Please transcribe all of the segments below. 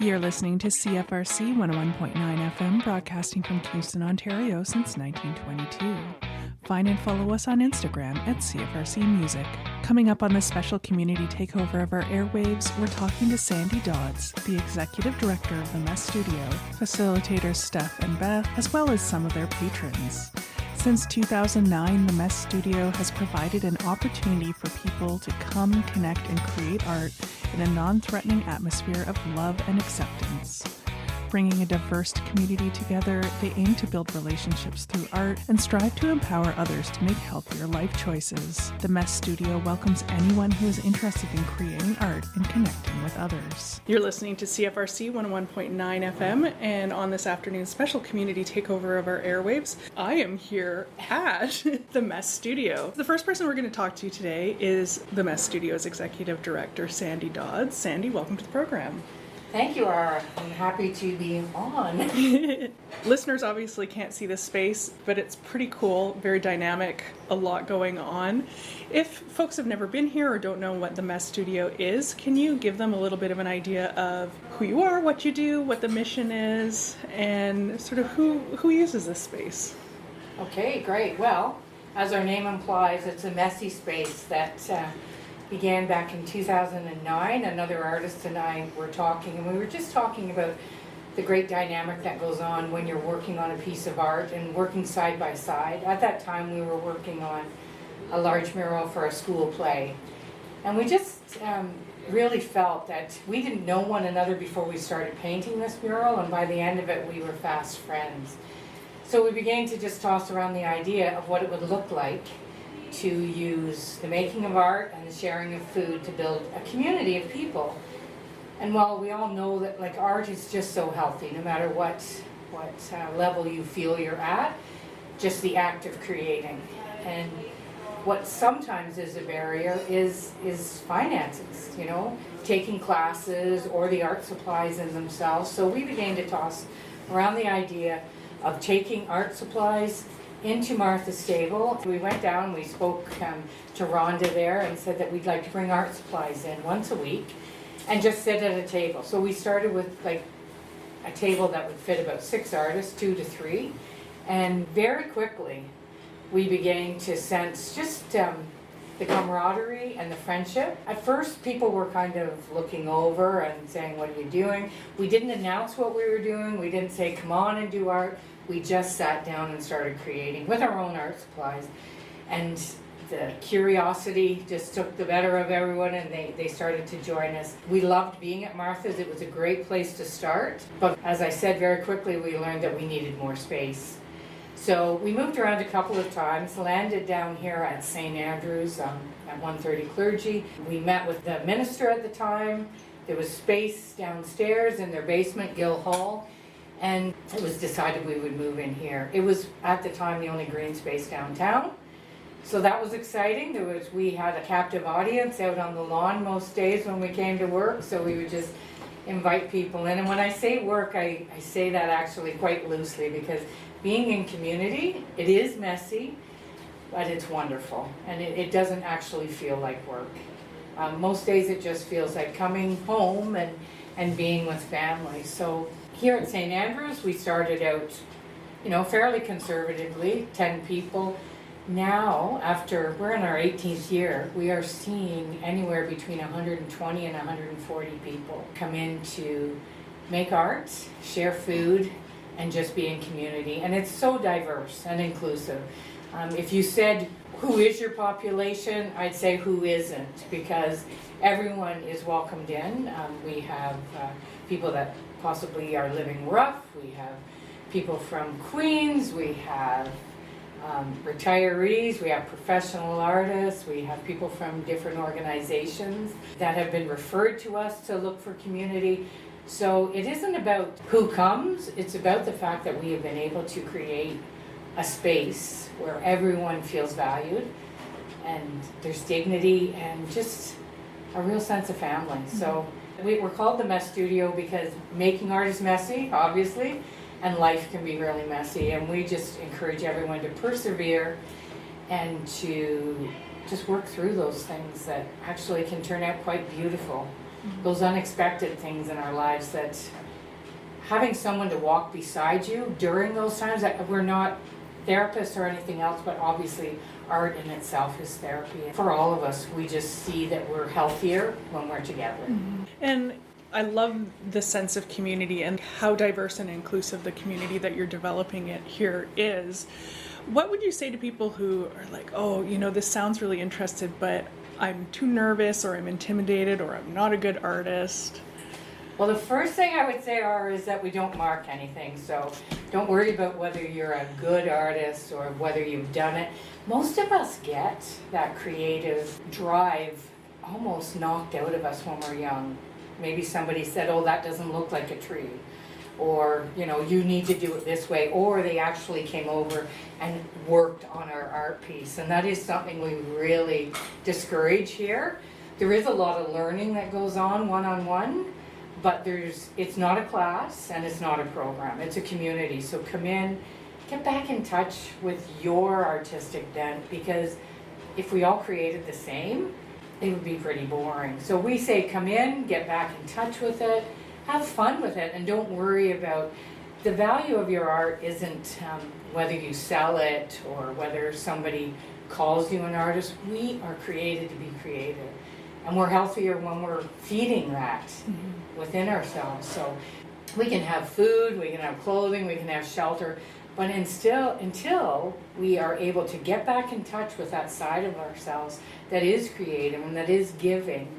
You're listening to CFRC 101.9 FM, broadcasting from Kingston, Ontario since 1922. Find and follow us on Instagram at CFRC Music. Coming up on this special community takeover of our airwaves, we're talking to Sandi Dodds, the Executive Director of the Mess Studio, facilitators Steph and Beth, as well as some of their patrons. Since 2009, the Mess Studio has provided an opportunity for people to come, connect, and create art in a non-threatening atmosphere of love and acceptance. Bringing a diverse community together, they aim to build relationships through art and strive to empower others to make healthier life choices. The Mess Studio welcomes anyone who is interested in creating art and connecting with others. You're listening to CFRC 101.9 FM, and on this afternoon's special community takeover of our airwaves, I am here at the Mess Studio. The first person we're going to talk to today is the Mess Studio's Executive Director, Sandi Dodds. Sandi, welcome to the program. Thank you, Ara. I'm happy to be on. Listeners obviously can't see this space, but it's pretty cool, very dynamic, a lot going on. If folks have never been here or don't know what the Mess Studio is, can you give them a little bit of an idea of who you are, what you do, what the mission is, and sort of who uses this space? Okay, great. Well, as our name implies, it's a messy space that began back in 2009. Another artist and I were talking, and we were just talking about the great dynamic that goes on when you're working on a piece of art and working side by side. At that time, we were working on a large mural for a school play. And we just really felt that we didn't know one another before we started painting this mural, and by the end of it, we were fast friends. So we began to just toss around the idea of what it would look like to use the making of art and the sharing of food to build a community of people. And while we all know that art is just so healthy, no matter what level you feel you're at, just the act of creating. And what sometimes is a barrier is finances, taking classes or the art supplies in themselves. So we began to toss around the idea of taking art supplies into Martha's stable. We went down, we spoke to Rhonda there and said that we'd like to bring art supplies in once a week and just sit at a table. So we started with a table that would fit about 6 artists, 2 to 3, and very quickly we began to sense just the camaraderie and the friendship. At first people were kind of looking over and saying, what are you doing? We didn't announce what we were doing, we didn't say come on and do art. We just sat down and started creating with our own art supplies. And the curiosity just took the better of everyone, and they started to join us. We loved being at Martha's. It was a great place to start. But as I said, very quickly we learned that we needed more space. So we moved around a couple of times, landed down here at St. Andrews at 130 Clergy. We met with the minister at the time. There was space downstairs in their basement, Gill Hall. And it was decided we would move in here. It was, at the time, the only green space downtown. So that was exciting. We had a captive audience out on the lawn most days when we came to work, so we would just invite people in. And when I say work, I say that actually quite loosely, because being in community, it is messy, but it's wonderful. And it doesn't actually feel like work. Most days it just feels like coming home and being with family. So here at St. Andrews, we started out, fairly conservatively, 10 people. Now, after we're in our 18th year, we are seeing anywhere between 120 and 140 people come in to make art, share food, and just be in community. And it's so diverse and inclusive. If you said, who is your population? I'd say who isn't, because everyone is welcomed in. We have people that possibly are living rough. We have people from Queens. We have retirees. We have professional artists. We have people from different organizations that have been referred to us to look for community. So it isn't about who comes. It's about the fact that we have been able to create a space where everyone feels valued and there's dignity and just a real sense of family. So we're called the Mess Studio because making art is messy, obviously, and life can be really messy. And we just encourage everyone to persevere and to just work through those things that actually can turn out quite beautiful. those unexpected things in our lives, that having someone to walk beside you during those times, that we're not therapists or anything else, but obviously art in itself is therapy. For all of us, we just see that we're healthier when we're together. And I love the sense of community and how diverse and inclusive the community that you're developing it here is. What would you say to people who are like, oh, this sounds really interesting, but I'm too nervous, or I'm intimidated, or I'm not a good artist? Well, the first thing I would say is that we don't mark anything. So don't worry about whether you're a good artist or whether you've done it. Most of us get that creative drive almost knocked out of us when we're young. Maybe somebody said, oh, that doesn't look like a tree. Or, you need to do it this way. Or they actually came over and worked on our art piece. And that is something we really discourage here. There is a lot of learning that goes on one-on-one. But it's not a class and it's not a program. It's a community. So come in, get back in touch with your artistic dent, because if we all created the same, it would be pretty boring. So we say come in, get back in touch with it, have fun with it, and don't worry about the value of your art. Isn't whether you sell it or whether somebody calls you an artist. We are created to be creative. And we're healthier when we're feeding that within ourselves. So we can have food, we can have clothing, we can have shelter, but until we are able to get back in touch with that side of ourselves that is creative and that is giving,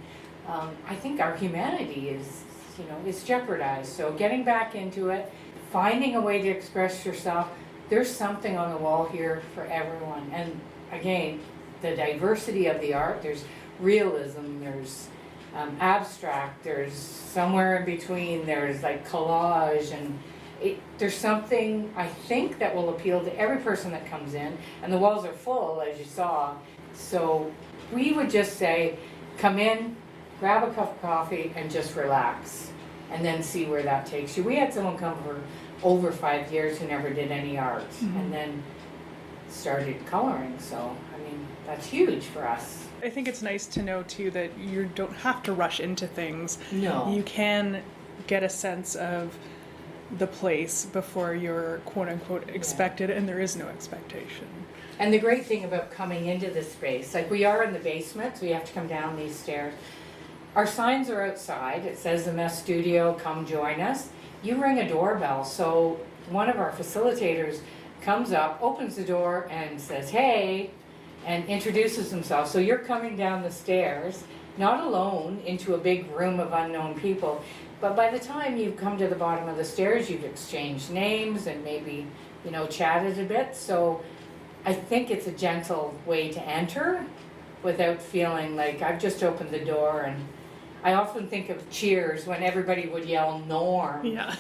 I think our humanity is jeopardized. So getting back into it, finding a way to express yourself. There's something on the wall here for everyone. And again, the diversity of the art, there's realism, there's abstract, there's somewhere in between, there's like collage, and there's something I think that will appeal to every person that comes in, and the walls are full, as you saw. So we would just say, come in, grab a cup of coffee, and just relax, and then see where that takes you. We had someone come for over 5 years who never did any art, and then started coloring. So that's huge for us. I think it's nice to know too that you don't have to rush into things. No. You can get a sense of the place before you're quote unquote expected, and there is no expectation. And the great thing about coming into this space, like we are in the basement, so you have to come down these stairs. Our signs are outside. It says the Mess Studio, come join us. You ring a doorbell, so one of our facilitators comes up, opens the door and says, hey, and introduces himself. So you're coming down the stairs, not alone, into a big room of unknown people, but by the time you come to the bottom of the stairs, you've exchanged names and maybe, chatted a bit. So I think it's a gentle way to enter without feeling like I've just opened the door. And I often think of Cheers when everybody would yell Norm. Yeah.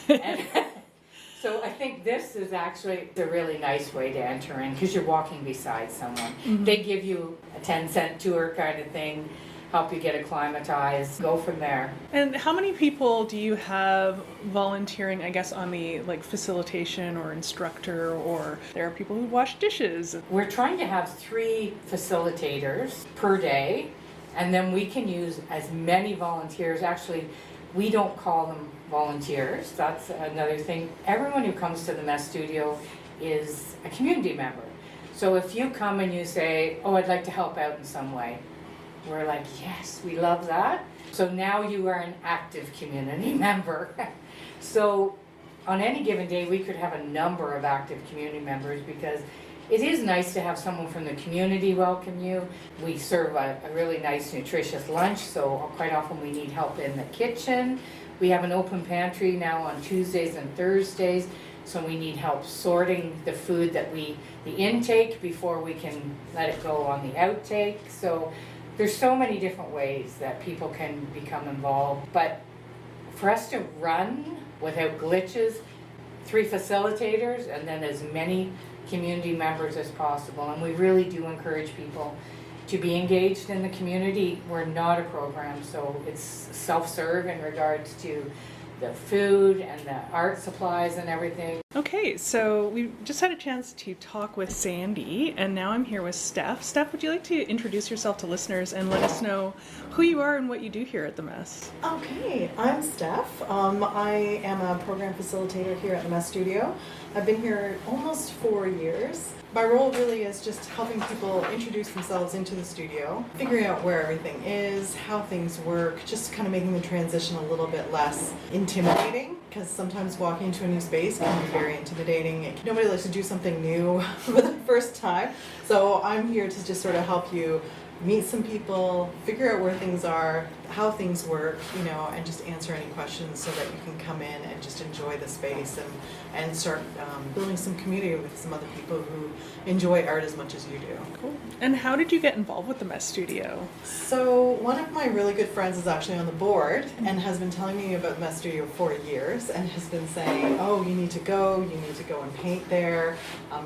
So I think this is actually a really nice way to enter in, because you're walking beside someone. They give you a 10-cent tour kind of thing, help you get acclimatized, go from there. And how many people do you have volunteering, I guess, on the facilitation or instructor, or there are people who wash dishes? We're trying to have 3 facilitators per day, and then we can use as many volunteers. Actually, we don't call them volunteers. That's another thing. Everyone who comes to the Mess Studio is a community member. So if you come and you say, oh, I'd like to help out in some way, we're like, yes, we love that. So now you are an active community member. So on any given day, we could have a number of active community members, because it is nice to have someone from the community welcome you. We serve a really nice, nutritious lunch, so quite often we need help in the kitchen. We have an open pantry now on Tuesdays and Thursdays, so we need help sorting the food the intake before we can let it go on the outtake. So there's so many different ways that people can become involved. But for us to run without glitches, 3 facilitators, and then as many community members as possible. And we really do encourage people to be engaged in the community. We're not a program, so it's self-serve in regards to the food and the art supplies and everything. Okay, so we just had a chance to talk with Sandi, and now I'm here with Steph. Steph, would you like to introduce yourself to listeners and let us know who you are and what you do here at the Mess? Okay, I'm Steph. I am a program facilitator here at the Mess Studio. I've been here almost 4 years. My role really is just helping people introduce themselves into the studio, figuring out where everything is, how things work, just kind of making the transition a little bit less intimidating, because sometimes walking into a new space can be very intimidating. Nobody likes to do something new for the first time, so I'm here to just sort of help you meet some people, figure out where things are, how things work, and just answer any questions so that you can come in and just enjoy the space and start building some community with some other people who enjoy art as much as you do. Cool. And how did you get involved with the Mess Studio? So one of my really good friends is actually on the board and has been telling me about the Mess Studio for years and has been saying, oh, you need to go and paint there.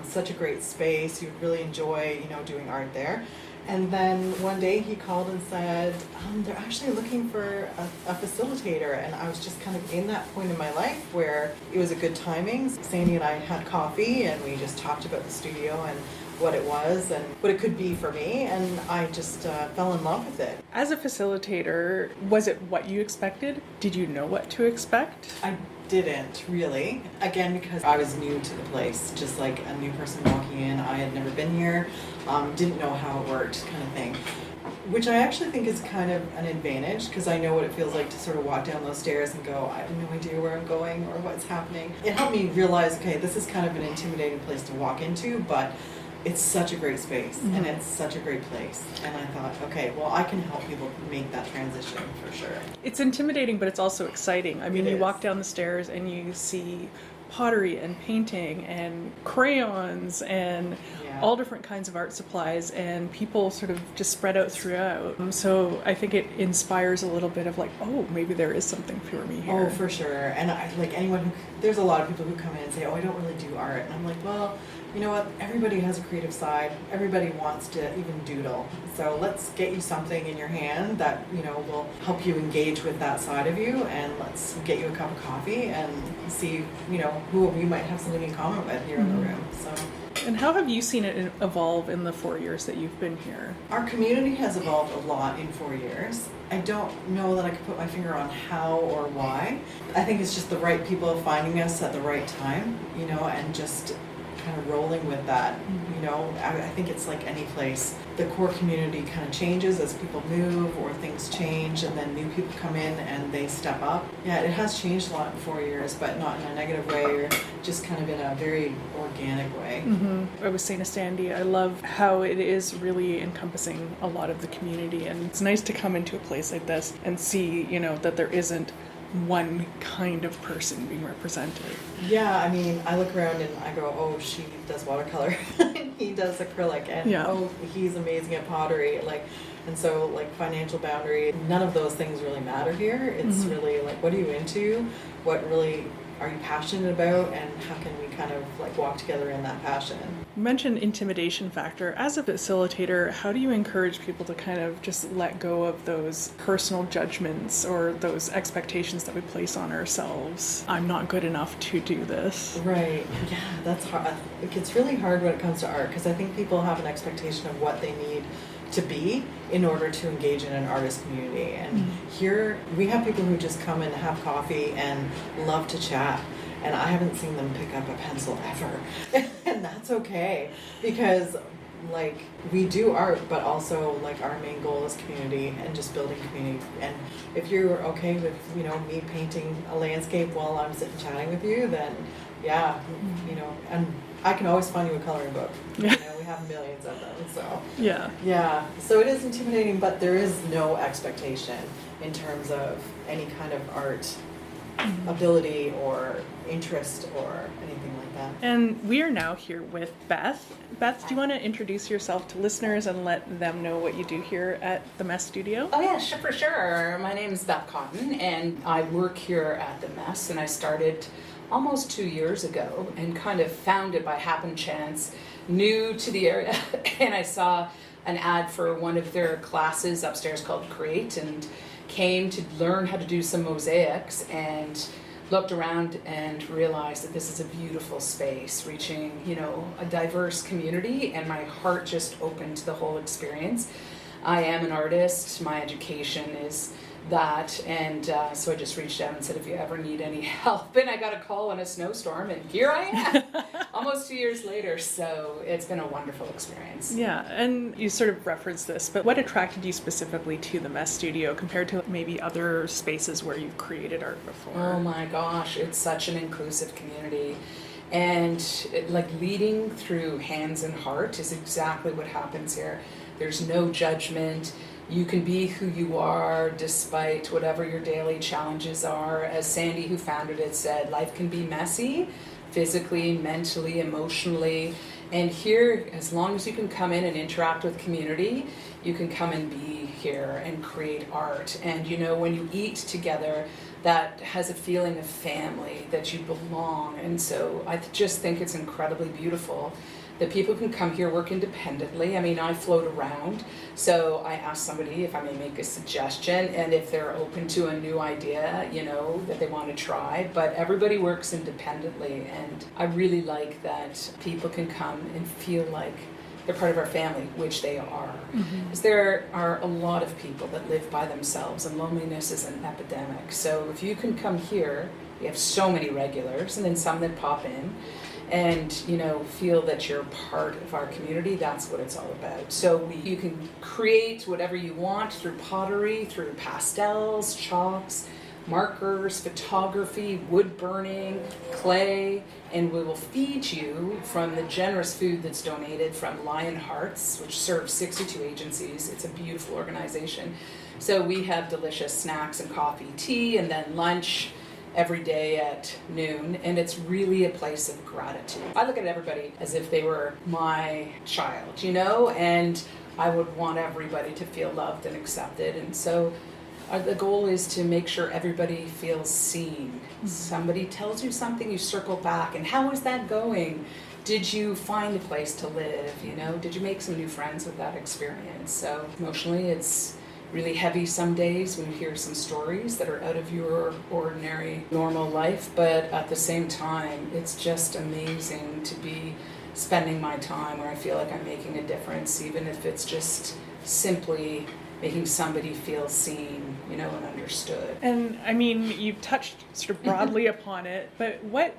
Such a great space. You'd really enjoy, doing art there. And then one day he called and said, they're actually looking for a facilitator. And I was just kind of in that point in my life where it was a good timing. Sandi and I had coffee and we just talked about the studio and what it was and what it could be for me. And I just fell in love with it. As a facilitator, was it what you expected? Did you know what to expect? I didn't really. Again, because I was new to the place, just like a new person walking in. I had never been here, didn't know how it worked, kind of thing. Which I actually think is kind of an advantage because I know what it feels like to sort of walk down those stairs and go, I have no idea where I'm going or what's happening. It helped me realize, okay, this is kind of an intimidating place to walk into, but it's such a great space and it's such a great place. And I thought, okay, well, I can help people make that transition for sure. It's intimidating, but it's also exciting. I mean, It you is. walk down the stairs and you see pottery and painting and crayons and all different kinds of art supplies, and people sort of just spread out throughout. So I think it inspires a little bit of like, oh, maybe there is something for me here. Oh, for sure. And there's a lot of people who come in and say, oh, I don't really do art. And I'm like, well, you know what? Everybody has a creative side. Everybody wants to even doodle. So let's get you something in your hand that, will help you engage with that side of you. And let's get you a cup of coffee and see, who you might have something in common with here in the room. So. And how have you seen it evolve in the 4 years that you've been here? Our community has evolved a lot in 4 years. I don't know that I could put my finger on how or why. I think it's just the right people finding us at the right time, and just kind of rolling with that. I think it's like any place. The core community kind of changes as people move or things change, and then new people come in and they step up. Yeah, it has changed a lot in 4 years, but not in a negative way or just kind of in a very organic way. I was saying to Sandi, I love how it is really encompassing a lot of the community, and it's nice to come into a place like this and see, that there isn't one kind of person being represented. Yeah, I mean, I look around and I go, oh, she does watercolor, he does acrylic, and oh, he's amazing at pottery, and so financial boundary, none of those things really matter here. It's really what are you into, what really are you passionate about, and how can we kind of walk together in that passion. You mentioned intimidation factor. As a facilitator, how do you encourage people to kind of just let go of those personal judgments or those expectations that we place on ourselves? I'm not good enough to do this. Right. Yeah, that's hard. It's really hard when it comes to art because I think people have an expectation of what they need to be in order to engage in an artist community. And here we have people who just come and have coffee and love to chat. And I haven't seen them pick up a pencil ever. And that's okay because we do art, but also our main goal is community and just building community. And if you're okay with, me painting a landscape while I'm sitting chatting with you, then yeah, and I can always find you a coloring book. We have millions of them, so. Yeah, so it is intimidating, but there is no expectation in terms of any kind of art ability or interest or anything like that. And we are now here with Beth. Beth, do you want to introduce yourself to listeners and let them know what you do here at the Mess Studio? Oh yeah, sure, for sure. My name is Beth Cotton and I work here at the Mess, and I started almost 2 years ago and kind of found it by happen chance, new to the area, and I saw an ad for one of their classes upstairs called Create, and came to learn how to do some mosaics and looked around and realized that this is a beautiful space reaching, a diverse community, and my heart just opened to the whole experience. I am an artist. My education is that, and so I just reached out and said, if you ever need any help, and I got a call in a snowstorm, and here I am almost 2 years later. So it's been a wonderful experience. Yeah, and you sort of referenced this, but what attracted you specifically to the Mess Studio compared to maybe other spaces where you've created art before? Oh my gosh, it's such an inclusive community. And leading through hands and heart is exactly what happens here. There's no judgment. You can be who you are despite whatever your daily challenges are. As Sandi, who founded it, said, life can be messy, physically, mentally, emotionally. And here, as long as you can come in and interact with community, you can come and be here and create art. And when you eat together, that has a feeling of family, that you belong. And so I just think it's incredibly beautiful that people can come here, work independently. I mean, I float around, so I ask somebody if I may make a suggestion, and if they're open to a new idea, that they want to try. But everybody works independently, and I really like that people can come and feel like they're part of our family, which they are. Because there are a lot of people that live by themselves, and loneliness is an epidemic. So if you can come here, we have so many regulars, and then some that pop in, and feel that you're part of our community. That's what it's all about. So you can create whatever you want through pottery, through pastels, chalks, markers, photography, wood burning, clay, and we will feed you from the generous food that's donated from Lion Hearts, which serves 62 agencies. It's a beautiful organization. So we have delicious snacks and coffee, tea, and then lunch every day at noon, and it's really a place of gratitude. I look at everybody as if they were my child, and I would want everybody to feel loved and accepted. And so the goal is to make sure everybody feels seen. Somebody tells you something, you circle back, and how is that going? Did you find a place to live? Did you make some new friends with that experience? So emotionally, it's really heavy some days when you hear some stories that are out of your ordinary, normal life, but at the same time, it's just amazing to be spending my time where I feel like I'm making a difference, even if it's just simply making somebody feel seen, and understood. And I mean, you touched sort of broadly upon it, but what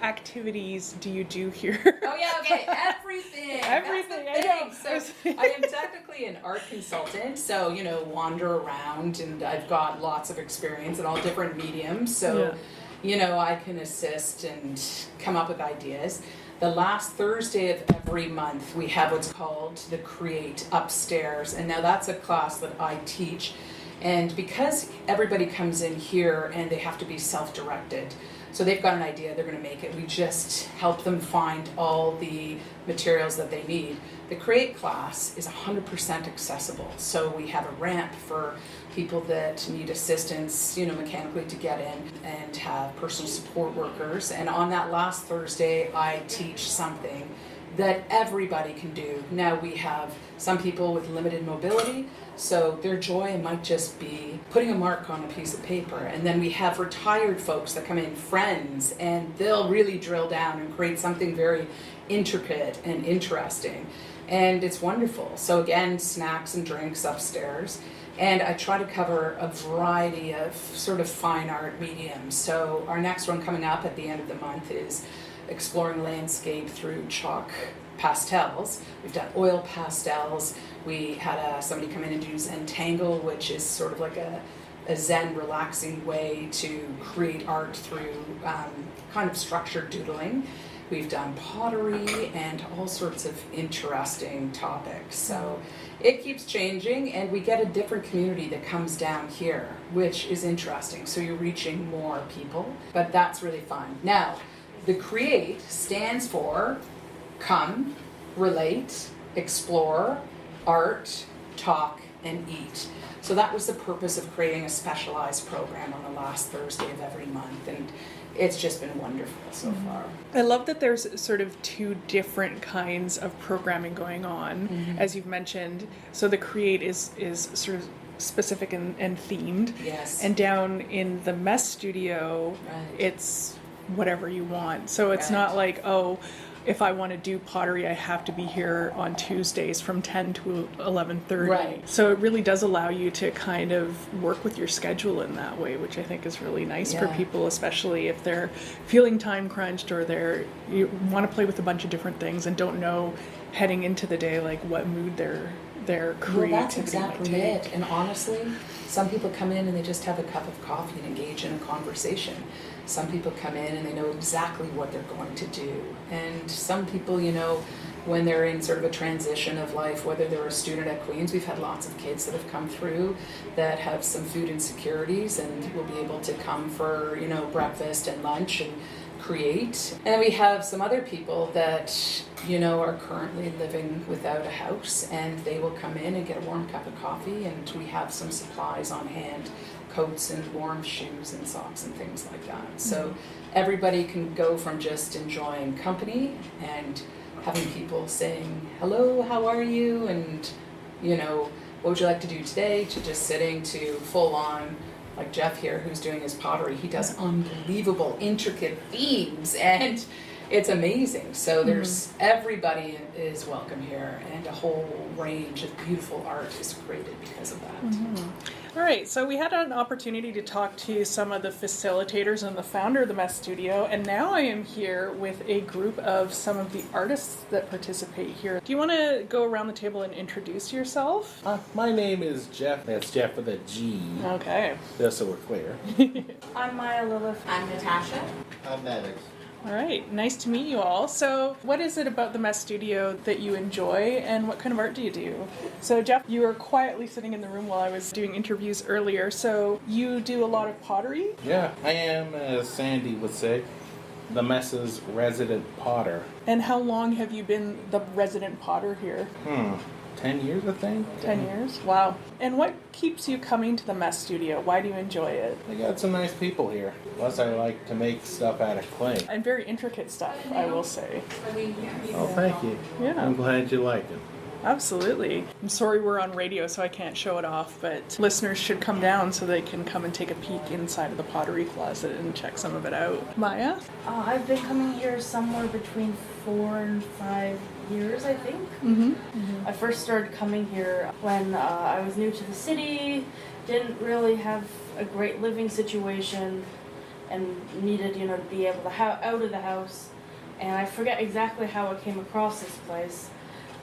activities do you do here? Oh yeah, okay, everything. Everything. I know. So I am technically an art consultant, so wander around, and I've got lots of experience in all different mediums. So I can assist and come up with ideas. The last Thursday of every month, we have what's called the Create Upstairs, and now that's a class that I teach. And because everybody comes in here and they have to be self-directed, so they've got an idea, they're going to make it. We just help them find all the materials that they need. The Create class is 100% accessible. So we have a ramp for people that need assistance, mechanically to get in, and have personal support workers. And on that last Thursday, I teach something that everybody can do. Now we have some people with limited mobility, so their joy might just be putting a mark on a piece of paper. And then we have retired folks that come in, friends, and they'll really drill down and create something very intricate and interesting. And it's wonderful. So again, snacks and drinks upstairs. And I try to cover a variety of sort of fine art mediums. So our next one coming up at the end of the month is exploring landscape through chalk pastels. We've done oil pastels. We had somebody come in and do Zentangle, which is sort of like a Zen relaxing way to create art through kind of structured doodling. We've done pottery and all sorts of interesting topics. So it keeps changing, and we get a different community that comes down here, which is interesting. So you're reaching more people, but that's really fun. Now, the CREATE stands for Come, Relate, Explore, Art, Talk, and Eat. So that was the purpose of creating a specialized program on the last Thursday of every month, and it's just been wonderful so far. I love that there's sort of two different kinds of programming going on, as you've mentioned. So the CREATE is sort of specific and themed. Yes. And down in the mess studio, Right. it's whatever you want. So it's Right. not like, oh, if I want to do pottery, I have to be here on Tuesdays from 10 to 11:30. Right. So it really does allow you to kind of work with your schedule in that way, which I think is really nice for Yeah. people, especially if they're feeling time crunched or you want to play with a bunch of different things and don't know heading into the day like what mood their creativity Well, that's exactly might take. it. And honestly, some people come in and they just have a cup of coffee and engage in a conversation. Some people come in and they know exactly what they're going to do. And some people, you know, when they're in sort of a transition of life, whether they're a student at Queen's, we've had lots of kids that have come through that have some food insecurities and will be able to come for, you know, breakfast and lunch and create. And then we have some other people that, you know, are currently living without a house, and they will come in and get a warm cup of coffee, and we have some supplies on hand, coats and warm shoes and socks and things like that. So everybody can go from just enjoying company and having people saying, hello, how are you? And, you know, what would you like to do today? To just sitting to full on, like Jeff here, who's doing his pottery. He does unbelievable, intricate themes, and it's amazing. So there's everybody is welcome here, and a whole range of beautiful art is created because of that. All right, so we had an opportunity to talk to some of the facilitators and the founder of the Mess Studio, and now I am here with a group of some of the artists that participate here. Do you want to go around the table and introduce yourself? My name is Jeff. That's Jeff with a G. Okay. Just so we're clear. I'm Maya Lilith. I'm Natasha. I'm Maddox. All right, nice to meet you all. So what is it about the Mess Studio that you enjoy, and what kind of art do you do? So Jeff, you were quietly sitting in the room while I was doing interviews earlier, so you do a lot of pottery? Yeah, I am, as Sandy would say, the Mess's resident potter. And how long have you been the resident potter here? 10 years, I think. 10 years? Wow. And what keeps you coming to the Mess Studio? Why do you enjoy it? They got some nice people here. Plus, I like to make stuff out of clay. And very intricate stuff, I will say. Oh, thank you. Yeah. I'm glad you like it. Absolutely. I'm sorry we're on radio, so I can't show it off, but listeners should come down so they can come and take a peek inside of the pottery closet and check some of it out. Maya? I've been coming here somewhere between 4 and 5 years, I think. I first started coming here when I was new to the city, didn't really have a great living situation, and needed, you know, to be able to out of the house. And I forget exactly how I came across this place,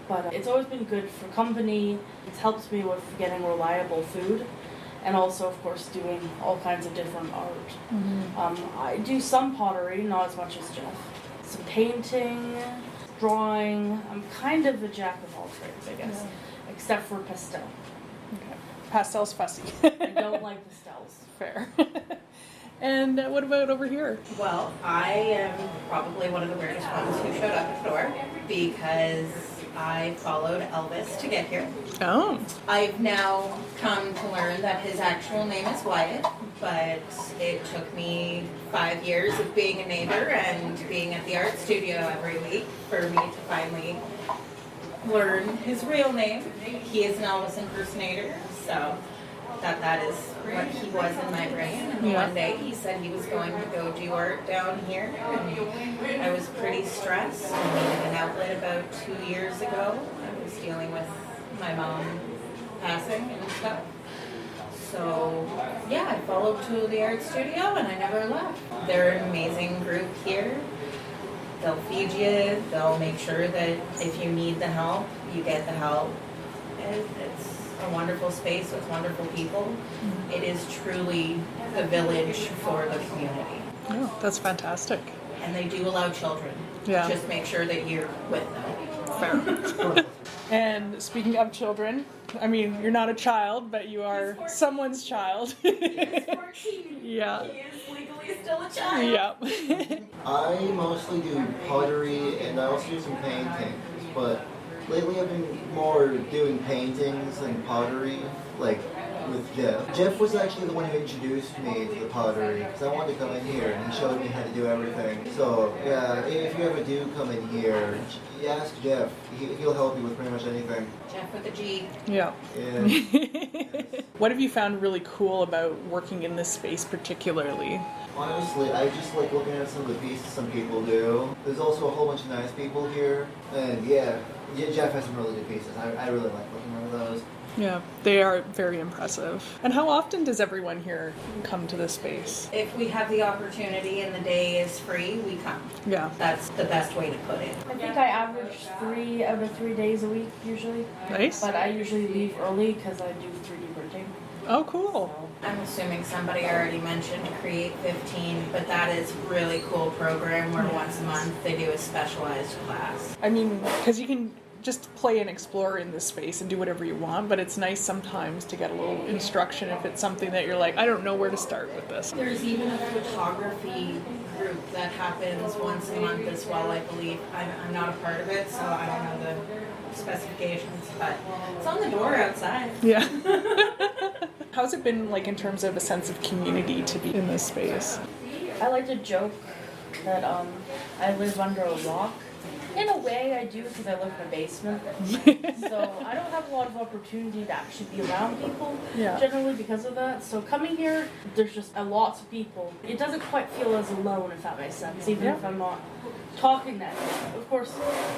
but it's always been good for company. It's helped me with getting reliable food, and also, of course, doing all kinds of different art. I do some pottery, not as much as Jeff. Some painting, drawing. I'm kind of a jack of all trades, I guess, except for pastel. Okay. Pastel's fussy. I don't like pastels. Fair. And what about over here? Well, I am probably one of the weirdest ones who showed up at the door because I followed Elvis to get here. Oh. I've now come to learn that his actual name is Wyatt, but it took me 5 years of being a neighbor and being at the art studio every week for me to finally learn his real name. He is an Elvis impersonator, so that is what he was in my brain. And one day he said he was going to go do art down here, and I was pretty stressed. I needed an outlet about 2 years ago. I was dealing with my mom passing and stuff. So yeah, I followed to the art studio and I never left. They're an amazing group here. They'll feed you, they'll make sure that if you need the help, you get the help. It's a wonderful space with wonderful people. It is truly a village for the community. Oh, that's fantastic. And they do allow children. Yeah. Just make sure that you're with them. Fair. And speaking of children, I mean, you're not a child, but you are someone's child. He is 14. Yeah. He is legally still a child. Yeah. I mostly do pottery and I also do some paintings, but lately I've been more doing paintings than pottery. Like, with Jeff. Jeff was actually the one who introduced me to the pottery because I wanted to come in here and he showed me how to do everything. So yeah, if you ever do come in here, you ask Jeff. He'll help you with pretty much anything. Jeff with a G. Yeah. Yeah. What have you found really cool about working in this space particularly? Honestly, I just like looking at some of the pieces some people do. There's also a whole bunch of nice people here. And yeah, Jeff has some really good pieces. I really like looking over those. Yeah, they are very impressive. And how often does everyone here come to this space? If we have the opportunity and the day is free, we come. Yeah. That's the best way to put it. I think I average 3 out of 3 days a week usually. Nice. But I usually leave early because I do 3D printing. Oh, cool. So, I'm assuming somebody already mentioned Create 15, but that is a really cool program where once a month they do a specialized class. I mean, because you can just play and explore in this space and do whatever you want, but it's nice sometimes to get a little instruction if it's something that you're like, I don't know where to start with this. There's even a photography group that happens once a month as well, I believe. I'm not a part of it, so I don't know the specifications, but it's on the door outside. Yeah. How's it been like in terms of a sense of community to be in this space? I like to joke that I live under a rock. In a way, I do because I live in a basement. So I don't have a lot of opportunity to actually be around people generally because of that. So coming here, there's just lots of people. It doesn't quite feel as alone, if that makes sense, even if I'm not talking to anyone. Of course,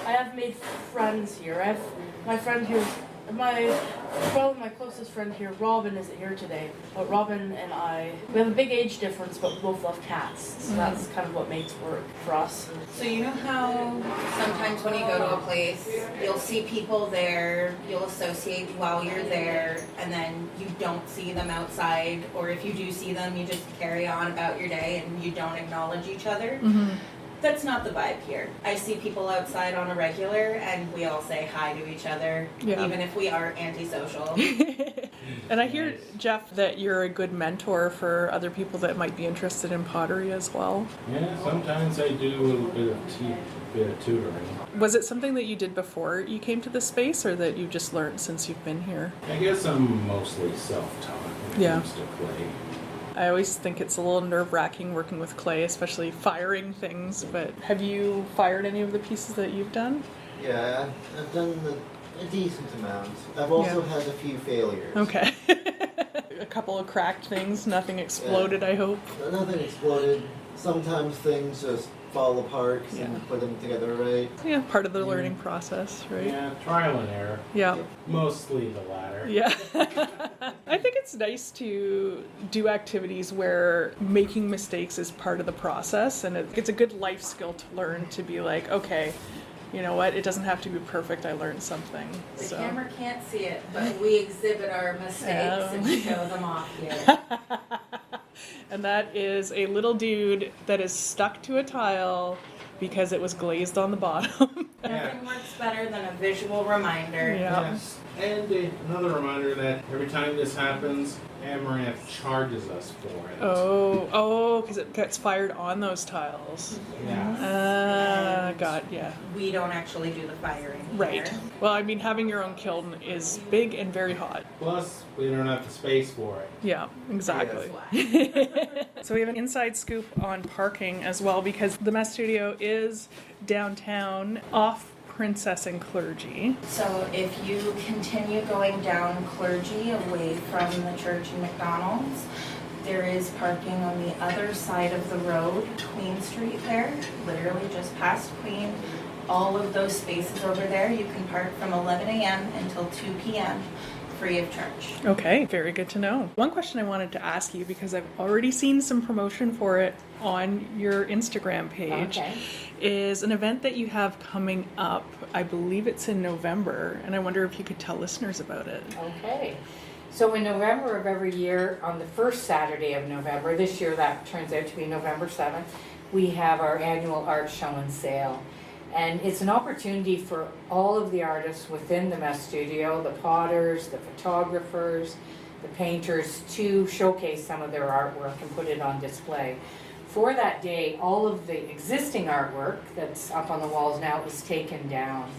I have made friends here. I have my friend here. Probably my closest friend here, Robin, isn't here today. But Robin and I, we have a big age difference, but we both love cats. So that's kind of what makes work for us. So you know how sometimes when you go to a place, you'll see people there, you'll associate while you're there, and then you don't see them outside, or if you do see them, you just carry on about your day and you don't acknowledge each other. Mm-hmm. That's not the vibe here. I see people outside on a regular and we all say hi to each other, even if we are antisocial. And I hear, Jeff, that you're a good mentor for other people that might be interested in pottery as well. Yeah, sometimes I do a little bit of tutoring. Was it something that you did before you came to this space, or that you just learned since you've been here? I guess I'm mostly self-taught when it comes to clay. I always think it's a little nerve-wracking working with clay, especially firing things, but have you fired any of the pieces that you've done? Yeah, I've done a decent amount. I've also had a few failures. Okay. A couple of cracked things, nothing exploded, I hope. Nothing exploded. Sometimes things just fall apart and you put them together right. Yeah, part of the learning process, right? Yeah, trial and error. Yeah. Mostly the latter. Yeah. I think it's nice to do activities where making mistakes is part of the process, and it's a good life skill to learn to be like, okay, you know what, it doesn't have to be perfect, I learned something. The camera can't see it, but we exhibit our mistakes and show them off here. And that is a little dude that is stuck to a tile because it was glazed on the bottom. Nothing works better than a visual reminder. Yes. And another reminder that every time this happens, Amaranth charges us for it. Oh, because it gets fired on those tiles. Yeah. We don't actually do the firing here. Right. Well, I mean, having your own kiln is big and very hot. Plus, we don't have the space for it. Yeah, exactly. So we have an inside scoop on parking as well, because the Mess Studio is downtown off Princess and Clergy. So if you continue going down Clergy away from the church and McDonald's, there is parking on the other side of the road, Queen Street there, literally just past Queen. All of those spaces over there, you can park from 11 a.m. until 2 p.m. free of charge. Okay, very good to know. One question I wanted to ask you, because I've already seen some promotion for it on your Instagram page, is an event that you have coming up. I believe it's in November, and I wonder if you could tell listeners about it. Okay. So in November of every year, on the first Saturday of November, this year that turns out to be November 7th, we have our annual art show and sale. And it's an opportunity for all of the artists within the Mess Studio, the potters, the photographers, the painters, to showcase some of their artwork and put it on display. For that day, all of the existing artwork that's up on the walls now is taken down.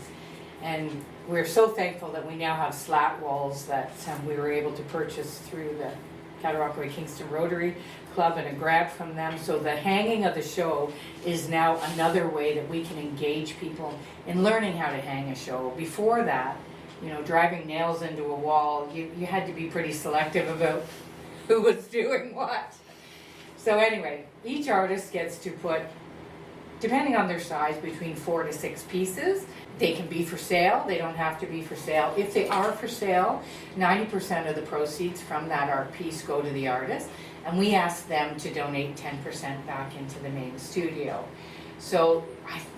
And we're so thankful that we now have slat walls that we were able to purchase through the Cataraqui Kingston Rotary Club and a grant from them. So the hanging of the show is now another way that we can engage people in learning how to hang a show. Before that, you know, driving nails into a wall, you had to be pretty selective about who was doing what. So anyway, each artist gets to put, depending on their size, between 4 to 6 pieces. They can be for sale, they don't have to be for sale. If they are for sale, 90% of the proceeds from that art piece go to the artist, and we ask them to donate 10% back into the main studio. So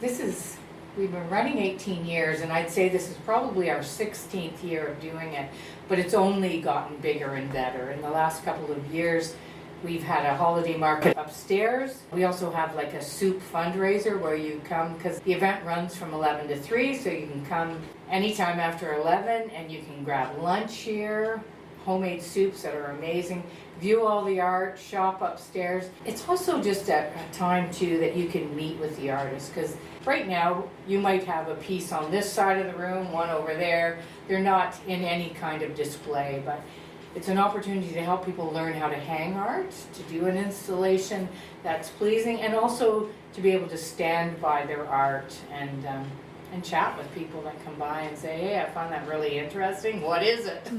we've been running 18 years, and I'd say this is probably our 16th year of doing it, but it's only gotten bigger and better. In the last couple of years, we've had a holiday market upstairs. We also have like a soup fundraiser where you come, because the event runs from 11 to 3, so you can come anytime after 11 and you can grab lunch here, homemade soups that are amazing, view all the art, shop upstairs. It's also just a time too that you can meet with the artists, because right now you might have a piece on this side of the room, one over there. They're not in any kind of display, but it's an opportunity to help people learn how to hang art, to do an installation that's pleasing, and also to be able to stand by their art and chat with people that come by and say, hey, I found that really interesting. What is it?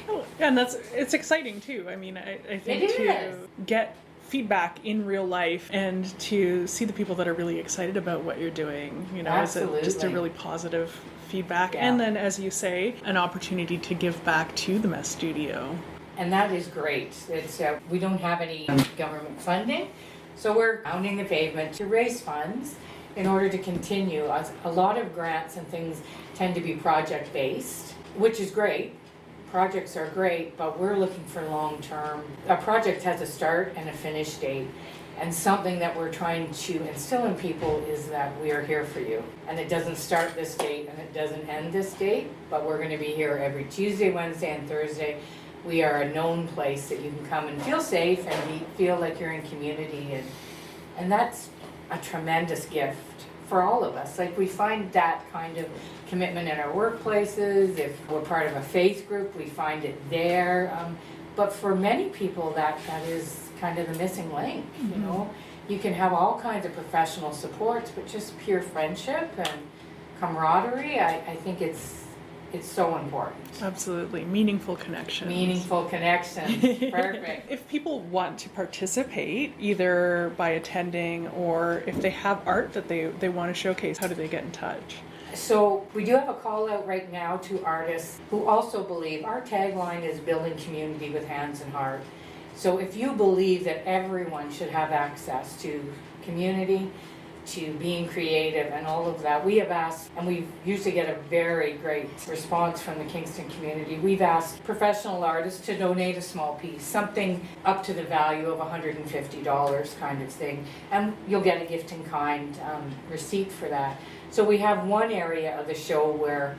Oh, and it's exciting too. I mean, I think to get feedback in real life and to see the people that are really excited about what you're doing, you know, is just a really positive feedback. Yeah. And then, as you say, an opportunity to give back to the Mess Studio. And that is great. It's we don't have any government funding, so we're pounding the pavement to raise funds in order to continue. A lot of grants and things tend to be project-based, which is great. Projects are great, but we're looking for long-term. A project has a start and a finish date, and something that we're trying to instill in people is that we are here for you. And it doesn't start this date and it doesn't end this date, but we're going to be here every Tuesday, Wednesday, and Thursday. We are a known place that you can come and feel safe and feel like you're in community, and that's a tremendous gift for all of us. Like, we find that kind of commitment in our workplaces. If we're part of a faith group, we find it there. But for many people, that is kind of the missing link. You know, you can have all kinds of professional supports, but just pure friendship and camaraderie, I think it's so important. Absolutely. Meaningful connections. Meaningful connections. Perfect. If people want to participate, either by attending or if they have art that they want to showcase, how do they get in touch? So we do have a call out right now to artists who also believe our tagline is building community with hands and heart. So if you believe that everyone should have access to community, to being creative and all of that, we have asked, and we usually get a very great response from the Kingston community. We've asked professional artists to donate a small piece, something up to the value of $150 kind of thing, and you'll get a gift in kind receipt for that. So we have one area of the show where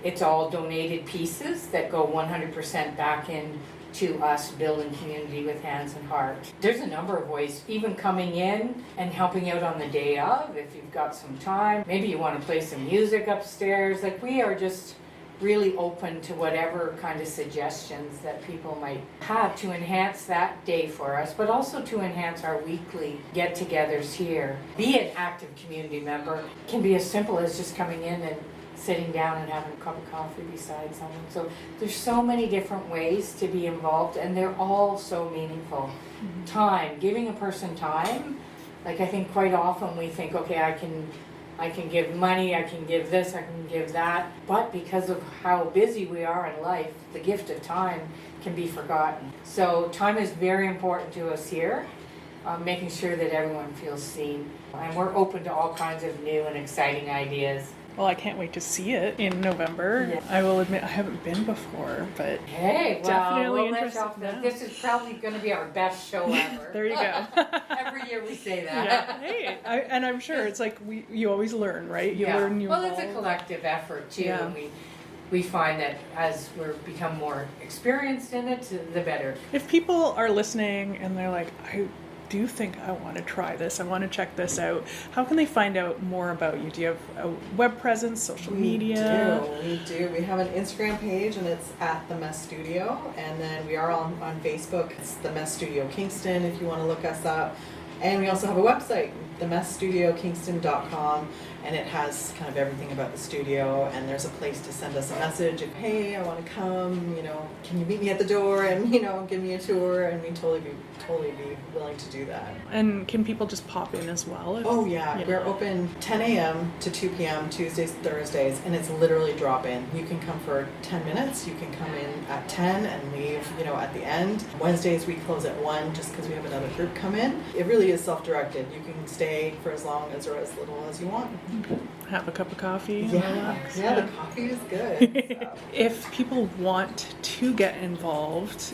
it's all donated pieces that go 100% back in to us building community with hands and heart. There's a number of ways, even coming in and helping out on the day of, if you've got some time. Maybe you want to play some music upstairs. Like, we are just really open to whatever kind of suggestions that people might have to enhance that day for us, but also to enhance our weekly get-togethers here. Be an active community member. It can be as simple as just coming in and sitting down and having a cup of coffee beside someone. So there's so many different ways to be involved, and they're all so meaningful. Mm-hmm. Time, giving a person time. Like, I think quite often we think, okay, I can give money, I can give this, I can give that. But because of how busy we are in life, the gift of time can be forgotten. So time is very important to us here, making sure that everyone feels seen. And we're open to all kinds of new and exciting ideas. Well, I can't wait to see it in November. Yeah. I will admit I haven't been before, but hey, well, definitely interested now. This is probably going to be our best show ever. There you go. Every year we say that. Yeah. Hey, and I'm sure it's like you always learn, right? You learn. Well, it's a collective effort too, and we find that as we become more experienced in it, the better. If people are listening and they're like, do think, I want to try this, I want to check this out, how can they find out more about you? Do you have a web presence, social media? We do. We have an Instagram page, and it's at The Mess Studio. And then we are on Facebook. It's The Mess Studio Kingston, if you want to look us up. And we also have a website, themessstudiokingston.com, and it has kind of everything about the studio, and there's a place to send us a message if, hey, I want to come, can you meet me at the door and, give me a tour, and we'd totally be willing to do that. And can people just pop in as well? Oh yeah, we're open 10 a.m. to 2 p.m. Tuesdays, Thursdays, and it's literally drop-in. You can come for 10 minutes, you can come in at 10 and leave, at the end. Wednesdays we close at 1 just because we have another group come in. It really is self-directed. You can stay for as long as or as little as you want. Have a cup of coffee. Yeah, the coffee is good. So. If people want to get involved,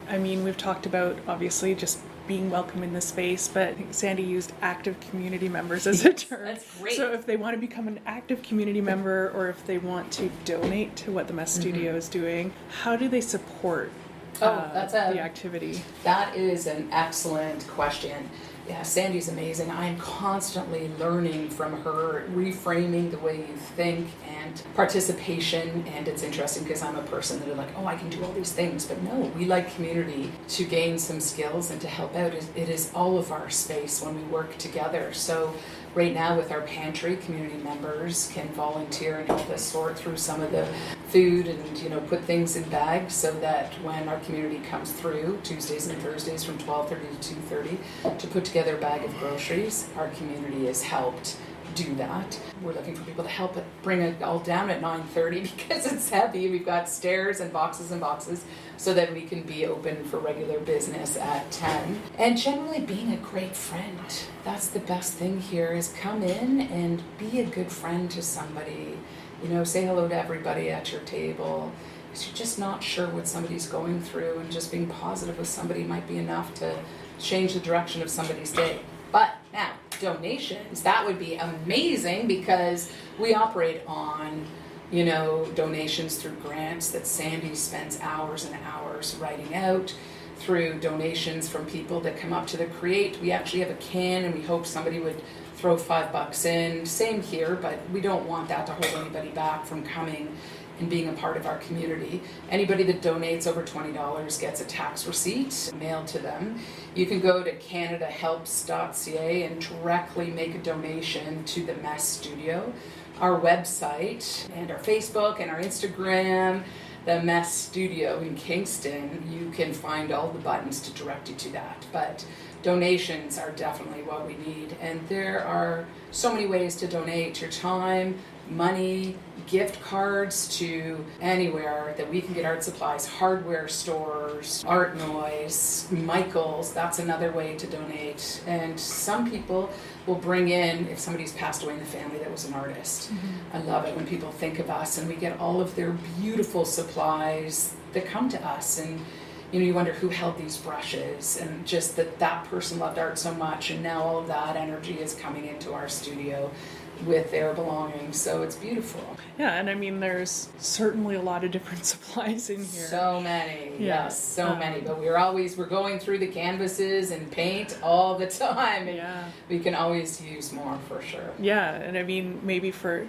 I mean, we've talked about obviously just being welcome in the space, but I think Sandi used active community members as a term. That's great. So if they want to become an active community member, or if they want to donate to what the Mess Studio is doing, how do they support the activity? That is an excellent question. Yeah, Sandi's amazing. I'm constantly learning from her, reframing the way you think and participation. And it's interesting because I'm a person that are like, oh, I can do all these things. But no, we like community to gain some skills and to help out. It is all of our space when we work together. So right now with our pantry, community members can volunteer and help us sort through some of the food and put things in bags so that when our community comes through Tuesdays and Thursdays from 12:30 to 2:30 to put together a bag of groceries, our community has helped do that. We're looking for people to help bring it all down at 9:30 because it's heavy. We've got stairs and boxes so that we can be open for regular business at 10. And generally being a great friend. That's the best thing here is come in and be a good friend to somebody. Say hello to everybody at your table. Because you're just not sure what somebody's going through, and just being positive with somebody might be enough to change the direction of somebody's day. But now, donations, that would be amazing because we operate on, donations through grants that Sandi spends hours and hours writing out, through donations from people that come up to the Create. We actually have a can and we hope somebody would throw $5 in. Same here, but we don't want that to hold anybody back from coming and being a part of our community. Anybody that donates over $20 gets a tax receipt mailed to them. You can go to canadahelps.ca and directly make a donation to the Mess Studio. Our website and our Facebook and our Instagram, the Mess Studio in Kingston, you can find all the buttons to direct you to that. But donations are definitely what we need. And there are so many ways to donate your time, money, gift cards to anywhere that we can get art supplies, hardware stores, Art Noise, Michael's, that's another way to donate. And some people will bring in, if somebody's passed away in the family that was an artist. I love it when people think of us and we get all of their beautiful supplies that come to us, and you wonder who held these brushes, and just that person loved art so much, and now all of that energy is coming into our studio with their belongings, so it's beautiful. Yeah, and I mean, there's certainly a lot of different supplies in here. So many, yes, so many. But we're going through the canvases and paint all the time. And we can always use more for sure. Yeah, and I mean, maybe for,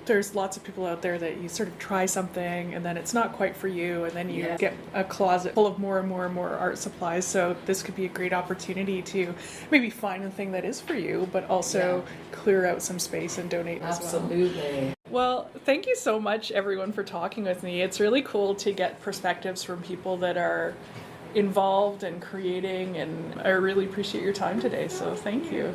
there's lots of people out there that you sort of try something and then it's not quite for you, and then you get a closet full of more and more and more art supplies. So this could be a great opportunity to maybe find a thing that is for you, but also clear out some space and donate as well. Absolutely. Well, thank you so much, everyone, for talking with me. It's really cool to get perspectives from people that are involved and creating, and I really appreciate your time today, so thank you.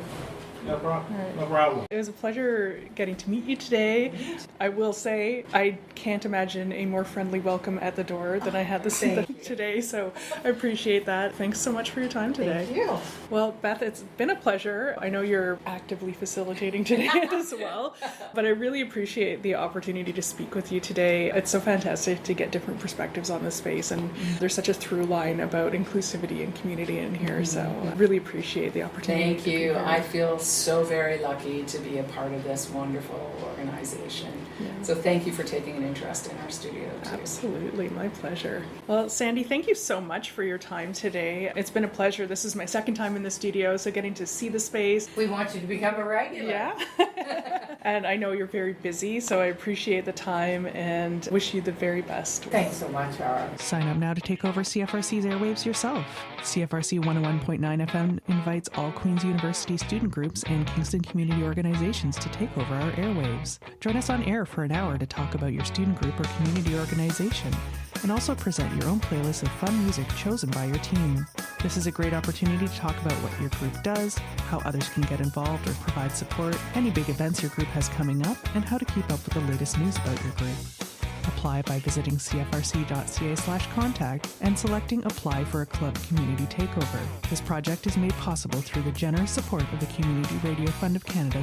No problem. Right. No problem. It was a pleasure getting to meet you today. I will say I can't imagine a more friendly welcome at the door than I had this today, so I appreciate that. Thanks so much for your time today. Thank you. Well, Beth, it's been a pleasure. I know you're actively facilitating today as well, but I really appreciate the opportunity to speak with you today. It's so fantastic to get different perspectives on this space, and there's such a through line about inclusivity and community in here, so I really appreciate the opportunity. Thank you. I feel so very lucky to be a part of this wonderful organization. So thank you for taking an interest in our studio too. Absolutely, my pleasure. Well, Sandi, thank you so much for your time today. It's been a pleasure. This is my second time in the studio, so getting to see the space. We want you to become a regular. Yeah. And I know you're very busy, so I appreciate the time and wish you the very best. Thanks so much, Ara. Sign up now to take over CFRC's airwaves yourself. CFRC 101.9 FM invites all Queen's University student groups and Kingston community organizations to take over our airwaves. Join us on air for an hour to talk about your student group or community organization, and also present your own playlist of fun music chosen by your team. This is a great opportunity to talk about what your group does, how others can get involved or provide support, any big events your group has coming up, and how to keep up with the latest news about your group. Apply by visiting cfrc.ca/contact and selecting Apply for a Club Community Takeover. This project is made possible through the generous support of the Community Radio Fund of Canada's